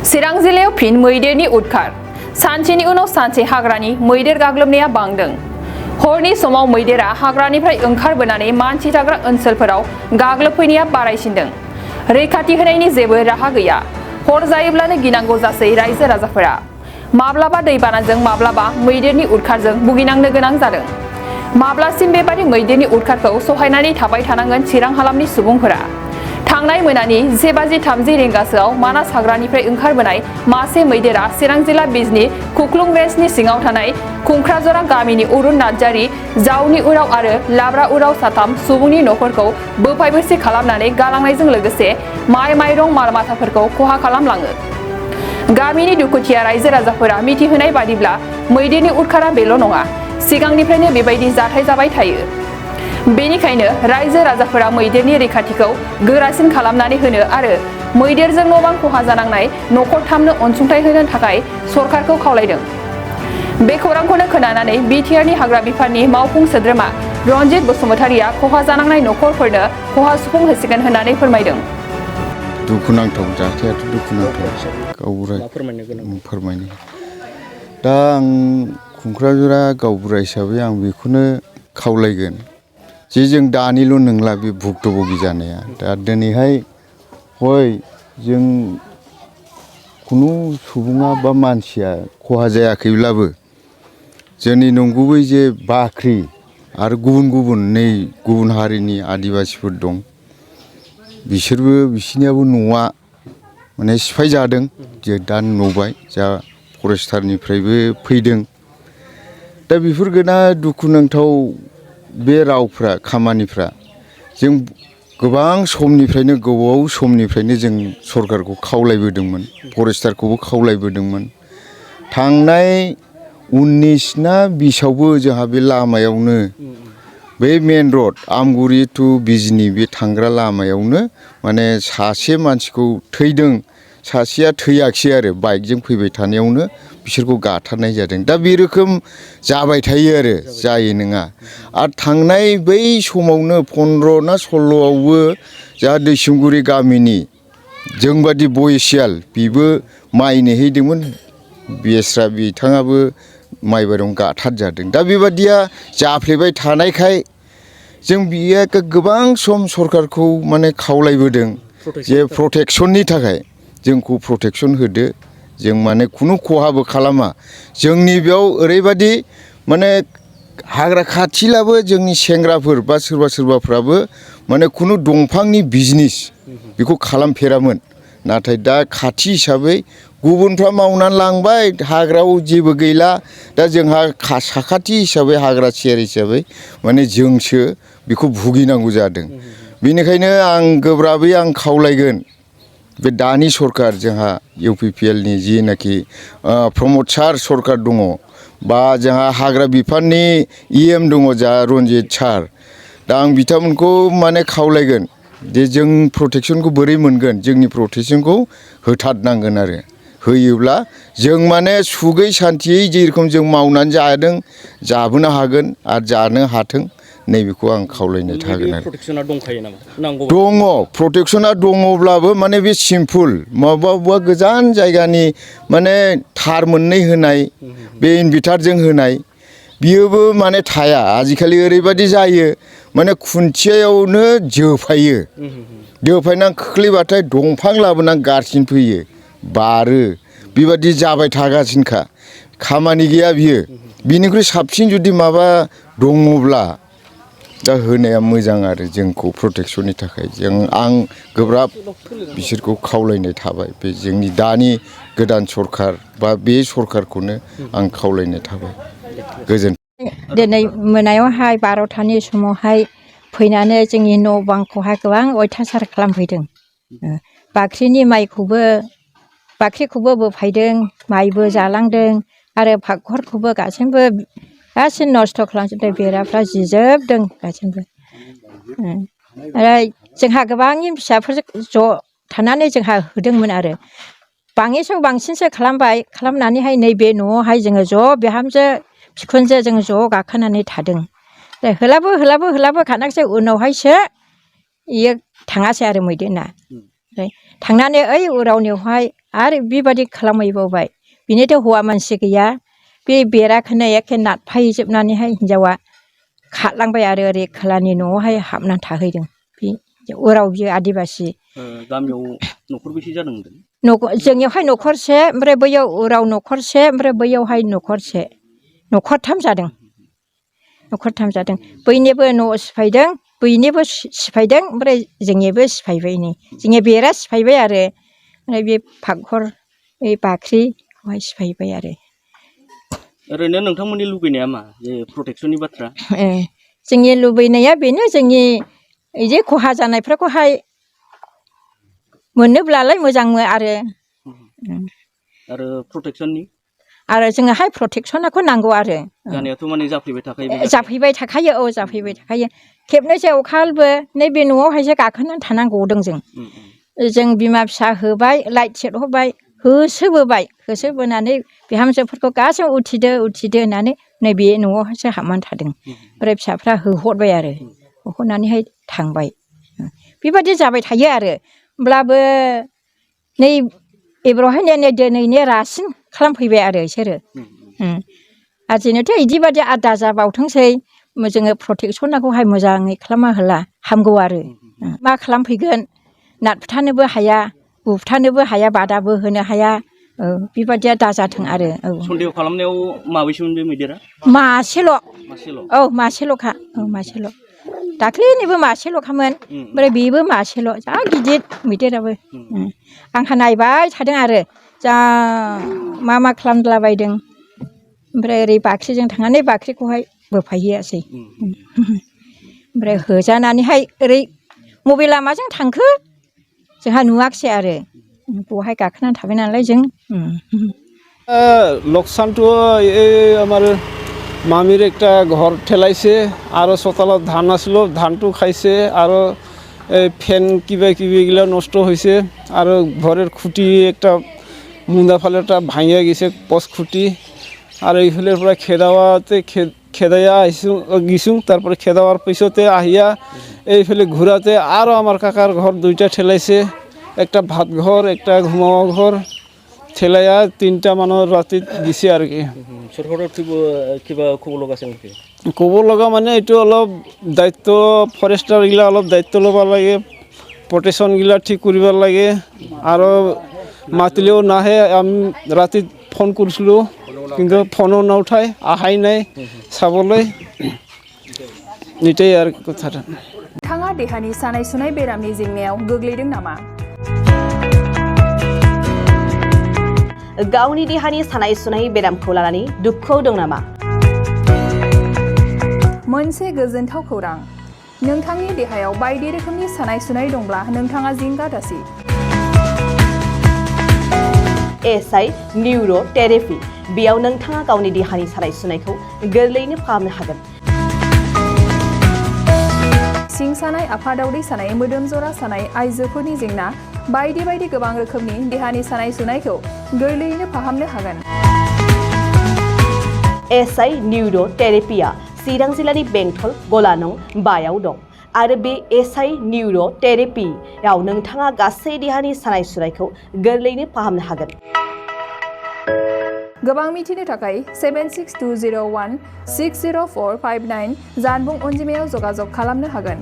चिरां जिल्लायाव फिन मैदेरनि उदखार सानसेनि उनाव सानसे हाग्रानि मैदेर गाग्लोबनाया बांदों। हरनि समाव मैदेरा हाग्रानिफ्राय ओंखारबोनानै मानसि थाग्रा ओनसोलफोराव गाग्लोबफैनाया बारायसिनदों। रैखाथि होनायनि जेबो राहा गैया। हर जायोब्लानो गिनांगौ जासै रायजो राजाफोरा। माब्लाबा दैबानाजों माब्लाबा मैदेरनि उदखारजों भुगिनांनो गोनां जादों। माब्लासिम बेबादि मैदेरनि उदखारखौ सहायनानै थाबाय थानांगोन चिरां हालामनि सुबुंफोरा। थांनाय मोनानि 1:30 रिंगासोआव मानास हाग्रानिफ्राय ओंखारबोनाय मासे मैदेरा चिरां जिल्ला बिजनी खुख्लुं रेन्जनि सिङाव थानाय खुंख्राजरा गामिनि अरुण नार्जारी, जावनि उराव आरो लाब्रा उराव साथाम सुबुंनि न'फोरखौ बोफाय-बोसि खालामनानै गालांनायजों लोगोसे माइ माइरं माल-माथाफोरखौ खहा खालामलाङो। गामिनि दुखुथिया रायजो राजाफोरा मिथिहोनाय बादिब्ला मैदेरनि उदखारा बेल' नङा, सिगांनिफ्रायनो बेबायदि जाथाय जाबाय थायो। बेनिखायनो रायजो राजाफोरा मैदेरनि रैखाथिखौ गोरासिन खालामनानै होनो आरो मैदेरजों न' बां खहा जानांनाय नखरथामनो अनसुंथाइ होनो थाखाय सरकारखौ खावलायदों। बे खौरांखौनो खोनानानै बिटिआरनि हाग्रा बिफाननि मावफुं सोद्रोमा रनजित बसुमतारिया खहा जानांनाय नखरफोरनो खहा सुफुं होसिगोन होननानै फोरमायदों। दुखुनांथाव जाथायाथ' दुखुनांथाव गावबुरा फोरमायनो दा आं खुंख्राजरा गावबुरा हिसाबै आं बेखौनो खावलायगोन जे जों दानिल' नंला बे भुक्तभोगि जानाया। दा दिनैहाय हय जों खुनु सुबुङा बा मानसिया खहा जायाखैब्लाबो जोंनि नंगुबै जे बाख्रि आरो गुबुन हारिनि आदिबासिफोर दं, बिसोरनियाबो न'आ माने सिफाय जादों। जे दा नुबाय जा फरेस्टारनिफ्रायबो फैदों। दा बेफोर गोना दुखुनांथाव बे रावफ्रा खामानिफ्रा जों गोबां गोबाव समनिफ्रायनो जों सरकारखौ खावलायबोदोंमोन, फरेस्टारखौबो खावलायबोदोंमोन। थांनाय 19 ना 20आवबो जोंहा बे लामायावनो बे मेन रड आमगुरि टु बिजनी बे थांग्रा लामायावनो माने सासे मानसिखौ थैदों, सासेया थैयाखिसै आरो बाइकजों फैबाय थानायावनो बिसोरखौ गाथारनाय जादों। दा बे रोखोम जाबाय थायो आरो जायो नङा। आरो थांनाय बै समावनो 15 ना 16आवबो जा दैसिमगुरि गामिनि जोंबादि बयसियाल बेबो माइ नेहैदोंमोन, बेस्रा बिथाङाबो माइ बारियावनो गाथार जादों। दा बेबादिया जाफ्लेबाय थानायखाय जों बियो गोबां सम सरकारखौ माने खावलायबोदों जे प्रटेकसननि थाखाय जोंखौ प्रटेकसन होदो, जों माने खुनु खहाबो खालामा। जोंनि बेयाव ओरैबादि माने हाग्रा खाथिलाबो जोंनि सेंग्राफोर बा सोरबाफ्राबो माने खुनु दंफांनि बिजनेस बेखौ खालामफेरामोन। नाथाय दा खाथि हिसाबै गुबुनफ्रा मावनानै लांबाय, हाग्रायाव जेबो गैला। दा जोंहा साखाथि हिसाबै हाग्रा सेर हिसाबै माने जोंसो बेखौ भुगिनांगौ जादों। बेनिखायनो आं गोब्राबै खावलायगोन बे दानि सरकार जोंहा UPPLनि जिनाखि प्रमद सार सरकार दङ, बा जोंहा हाग्रा बिफाननि EM दङ जा रनजित सार, दा आं बिथांमोनखौ माने खावलायगोन जे जों प्रटेकसनखौ बोरै मोनगोन, जोंनि प्रटेकसनखौ होथारनांगोन आरो होयोब्ला जों माने सुगै सान्थियै जेरखम जों मावनानै जादों जाबोनो हागोन आरो जानो हाथों, नैबेखौ आं खावलायनो थागोन आरो। दङ प्रटेकसना दङब्लाबो माने बे सिम्पोल माबा गोजान जायगानि माने थार मोननै होनाय, बे इनभार्टारजों होनाय बियोबो माने थाया। आजिखालि ओरैबादि जायो माने खुन्थियायावनो जोफायो, जोफायनानै खोख्लैबाथाय दंफां लाबोनानै गारसिन फैयो, बारो। बेबादि जाबाय थागासिनोखा, खामानि गैया बियो। बिनिख्रुइ साबसिन जुदि माबा दङब्ला दा होनाया मोजां आरो जोंखौ प्रटेकसननि थाखाय। आं गोब्राब बिसोरखौ खावलायनाय थाबाय, बे जोंनि दानि गोदान सरकार बा बे सरकारखौनो आं खावलायनाय थाबाय। गोजोन। दिनै मोनायावहाय 12थानि समावहाय फैनानै जोंनि न' बांखौहाय गोबां अयथासार खालामफैदों। बाख्रिखौबो बोफायदों, माइबो जालांदों आरो फाखघरखौबो गासैबो नस्थ' खालामजोबदों, बेराफ्रा जिजोबदों गासैबो। आरो जोंहा गोबां फिसाफोर ज' थानानै जोंहा होदोंमोन आरो बाङैजों बांसिनसो खालामनानैहाय नैबे न'आवहाय जोङो ज' बिहामजो बिखुनजो जों ज' गाखोनानै थादों। होलाबो खानाखिसै उनावहायसो इयो थाङासै आरो मैदेरना। ओमफ्राय थांनानै ओइ उरावनियावहाय आरो बेबादि खालामहैबावबाय बिनिथ' हौवा मानसि गैया बे बेराखौनो एखे नारफायजोबनानैहाय हिन्जावा खारलांबाय आरो ओरै खोलानि न'आवहाय हाबनानै थाहैदों बे उराव बियो आदिबासि गामियाव न'खरबेसे जादों होनदों जोंनियावहाय न'खरसे ओमफ्राय बैयाव उराव न'खरसे ओमफ्राय बैयावहाय न'खरसे न'खरथाम जादों बैनिबो न' सिफायदों बैनिबो सिफायदों ओमफ्राय जोंनिबो सिफायबाय नै जोंनि बेरा सिफायबाय आरो ओमफ्राय बे फाखघर बे बाख्रिखौहाय सिफायबाय आरो ओरैनो नोंथांमोननि लुबैनाया मा जे प्रटेक्सननि बाथ्रा जोंनि लुबैनाया बेनो जोंनि बिदि खहा जानायफोरखौहाय मोनोब्लालाय मोजां आरो प्रटेक्सननि आरो जोङोहाय प्रटेक्सनखौ नांगौ आरो जानायाथ' माने जाफैबाय थाखायो खेबनैसो अखालबो नैबे न'आवहायसो गाखोनानै थानांगौ गदों जों बिमा फिसा होबाय लाइट सेट होबाय होसोबोनानै बिहामजोफोरखौ गासैबो उथिदो होननानै नैबे न'आवहायसो हाबनानै थादों ओमफ्राय फिसाफ्रा होहरबाय आरो होहरनानैहाय थांबाय बेबादि जाबाय थायो आरो होमब्लाबो नै एबारावहाय नै दिनैनो रासिन खालामफैबाय आरो बिसोरो आजिनोथ' बिदिबादि आदा जाबावथोंसै जोङो प्रटेक्सनखौहाय मोजाङै खालामना होला हामगौ आरो मा खालामफैगोन नारथानोबो हाया बुथानोबो हाया बादाबो होनो हाया बेबादिया दाजाथों आरो सन्देह खालामनायाव माबैसोमोन बे मैदेरा मासेल'खा मासेल' दाख्लैनिबो मासेल'खामोन ओमफ्राय बेबो मासेल' जा गिदिर मैदेराबो आंहा नायबाय थादों आरो जा मा खालामलाबायदों ओमफ्राय ओरै बाख्रिजों थांनानै बाख्रिखौहाय बोफायहैयासै ओमफ्राय होजानानैहाय ओरै मबे लामाजों थांखो जोंहा नुवाखिसै आरो बहाय गाखोनानै थाबाय नालाय जों লোকচানটো এই আমাৰ মামীৰ একটা ঘৰ ঠেলাইছে আৰু চোতালত ধান আছিল ধানটো খাইছে আৰু এই ফেন কিবাকিবিগিলা নষ্ট হৈছে আৰু ঘরের খুঁটি একটা মুন্দা ফালে একটা ভাঙিয়া গেছে পচ খুঁটি আর এইফালের পৰা খেদাইয়া গেছোঁ তারপরে খেদাওয়ার পিছতে আহিয়া এইফালে ঘুরাতে আরও আমার কাকার ঘর দুইটা ঠেলাইছে একটা ভাত ঘর একটা ঘুমাওয়া ঘর ঠেলাইয়া 3টা মানুষ রাতে গেছে আর কি সরকারের কিবা খবৰ লগা আছে নেকি ক'ব লগা মানে এইটো অলপ দায়িত্ব ফৰেষ্টাৰগিলা অলপ দায়িত্ব ল'ব লাগে প্ৰটেকশ্যনগিলা ঠিক কৰিব লাগে আৰু মাতিলেও নাহে আমি ৰাতি ফোন কৰিছিলোঁ কিন্তু ফোনো নুঠায় আহাই নাই চাবলৈ নিতেই আৰু কথাটা नोंथाङा देहानि सानाय सुनाय बेरामनि जेंनायाव गोग्लैदों नामा गावनि देहानि सानाय सुनाय बेरामखौ लानानै दुखुआव दं नामा मोनसे गोजोनथाव खौरां नोंथांनि देहायाव बायदि रोखोमनि सानाय सुनाय दंब्ला नोंथाङा जिंगा दासि एसआइ निउर' थेरापि बेयाव नोंथाङा गावनि देहानि सानाय सुनायखौ गोरलैयैनो फाहामनो हागोन सिं सानाय आफादावदै सानाय मोदोम जरा सानाय आइजोफोरनि जेंना बायदि बायदि गोबां रोखोमनि देहानि सानाय सुनायखौ गोरलैयैनो फाहामनो हागोन एसआइ निउर' थेरापिया चिरां जिल्लानि बेंटल गलानं बायाव दं आरो बे एसआइ निउर' थेरापियाव नोंथाङा गासै देहानि सानाय सुनायखौ गोरलैयैनो फाहामनो हागोन गोबां मिथिनो थाखाय 7620160459 जानबुं अनजिमायाव जगाजग खालामनो हागोन